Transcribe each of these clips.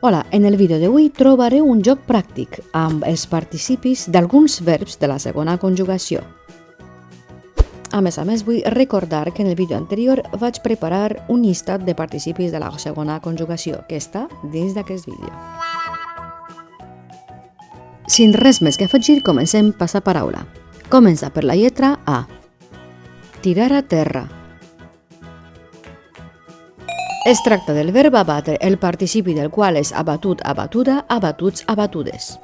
Hola, en el vídeo d'avui trobareu un joc pràctic amb els participis d'alguns verbs de la segona conjugació. A més, vull recordar que en el vídeo anterior vaig preparar un llistat de participis de la segona conjugació que està dins d'aquest vídeo. Sin res més que afegir, comencem passaparaula. Comença per la lletra A. Tirar a terra. Es tracta del verb abatre, el participi del qual és abatut, abatuda, abatuts, abatudes.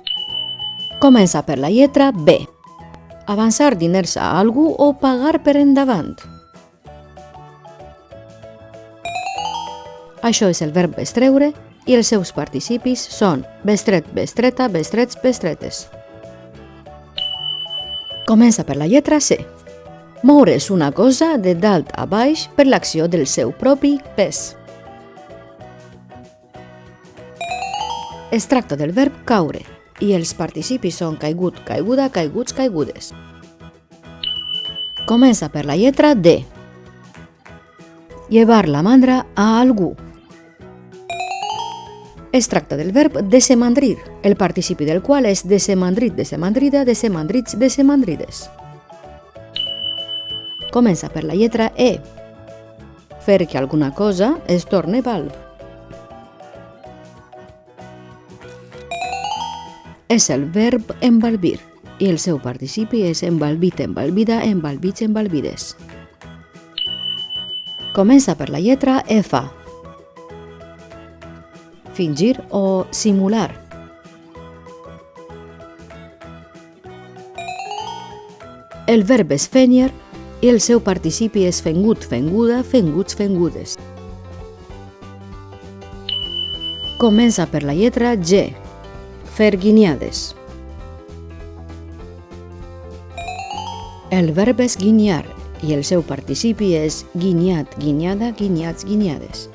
Comença per la lletra B. Avançar diners a algú o pagar per endavant. Això és el verb bestreure i els seus participis són bestret, bestreta, bestrets, bestretes. Comença per la lletra C. Moure's una cosa de dalt a baix per l'acció del seu propi pes. Es tracta del verb caure i els participis són caigut, caiguda, caiguts, caigudes. Comença per la lletra D. Llevar la mandra a algú. Es tracta del verb desemandrir, el participi del qual és desemandrit, desemandrida, desemandrits, desemandrides. Comença per la lletra E. Fer que alguna cosa es torne valb. És el verb embalbir i el seu participi és embalbit, embalbida, embalbits, embalbides. Comença per la lletra F. Fingir o simular. El verb és fenyer i el seu participi és fengut, fenguda, fenguts, fengudes. Comença per la lletra G. Fer guinyades. El verb és guinyar i el seu participi és guinyat, guinyada, guinyats, guinyades.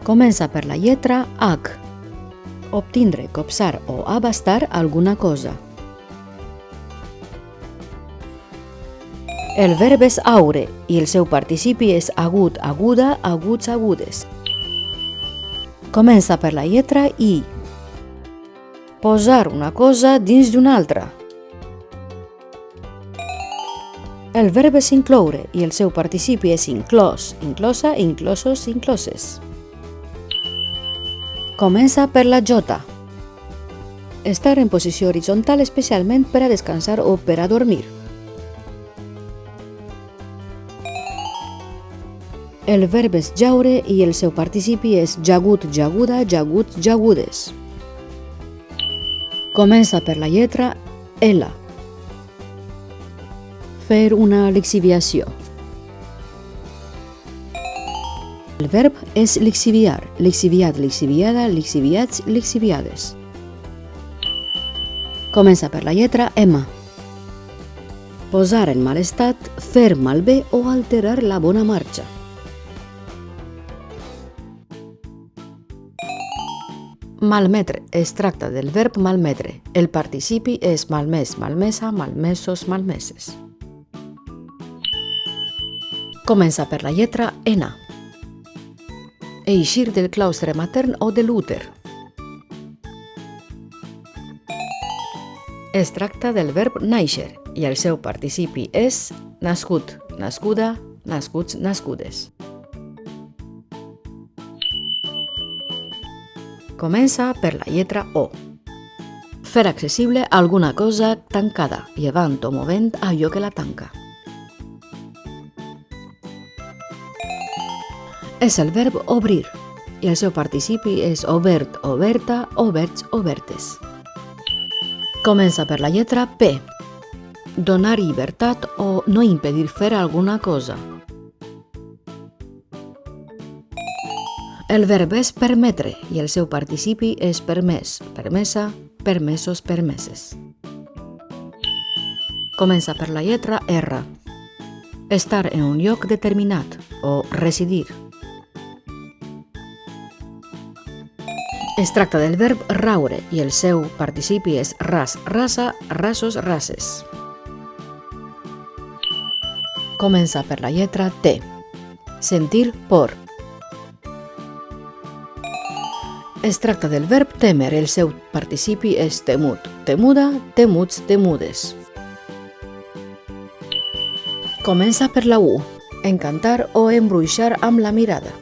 Comença per la lletra H. Obtindre, copsar o abastar alguna cosa. El verb és aure i el seu participi és agut, aguda, aguts, agudes. Comença per la lletra I. Posar una cosa dins d'una altra. El verb és incloure i el seu participi és inclòs, inclosa, inclosos, incloses. Comença per la J. Estar en posició horitzontal especialment per a descansar o per a dormir. El verb és jaure i el seu participi és jagut, jaguda, jaguts, jagudes. Comença per la lletra L. Fer una lixiviació. El verb és lixiviar, lixiviat, lixiviada, lixiviats, lixiviades. Comença per la lletra M. Posar en mal estat, fer malbé o alterar la bona marxa. Malmetre es tracta del verb malmetre. El participi és malmès, malmesa, malmesos, malmeses. Comença per la lletra N. Eixir del claustre matern o de l'úter. Es tracta del verb nàixer i el seu participi és nascut, nascuda, nascuts, nascudes. Comença per la lletra O. Fer accessible alguna cosa tancada, llevant o movent allò que la tanca. És el verb obrir i el seu participi és obert, oberta, oberts, obertes. Comença per la lletra P. Donar llibertat o no impedir fer alguna cosa. El verb és permetre i el seu participi és permès, permesa, permesos, permeses. Comença per la lletra R. Estar en un lloc determinat o residir. Es tracta del verb raure i el seu participi és ras, rasa, rasos, rases. Comença per la lletra T. Sentir por. Es tracta del verb témer, el seu participi és temut, temuda, temuts, temudes. Comença per la U, encantar o embruixar amb la mirada.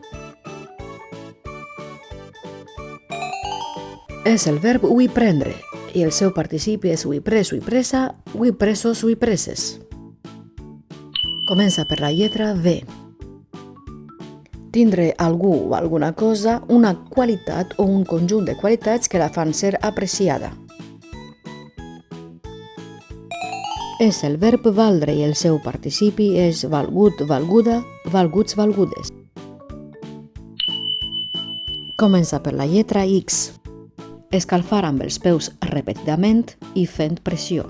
És el verb hui prendre, i el seu participi és hui pres, hui presa, hui presos, hui preses. Comença per la lletra V. Tindre algú o alguna cosa, una qualitat o un conjunt de qualitats que la fan ser apreciada. És el verb valdre i el seu participi és valgut, valguda, valguts, valgudes. Comença per la lletra X. Escalfar amb els peus repetidament i fent pressió.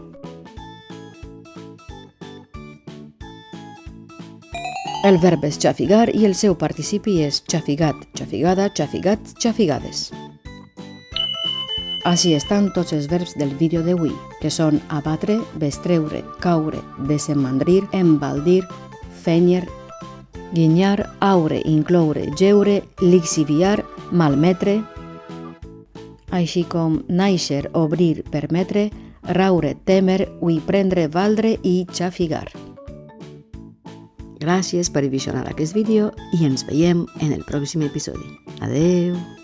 El verb és xafigar i el seu participi és xafigat, xafigada, xafigats, xafigades. Així estan tots els verbs del vídeo d'avui, que són abatre, bestreure, caure, desemandrir, embaldir, fènyer, guinyar, aure, incloure, geure, lixiviar, malmetre, així com nàixer, obrir, permetre, raure, témer, hui prendre, valdre i xafigar. Gràcies per visionar aquest vídeo i ens veiem en el pròxim episodi. Adeu!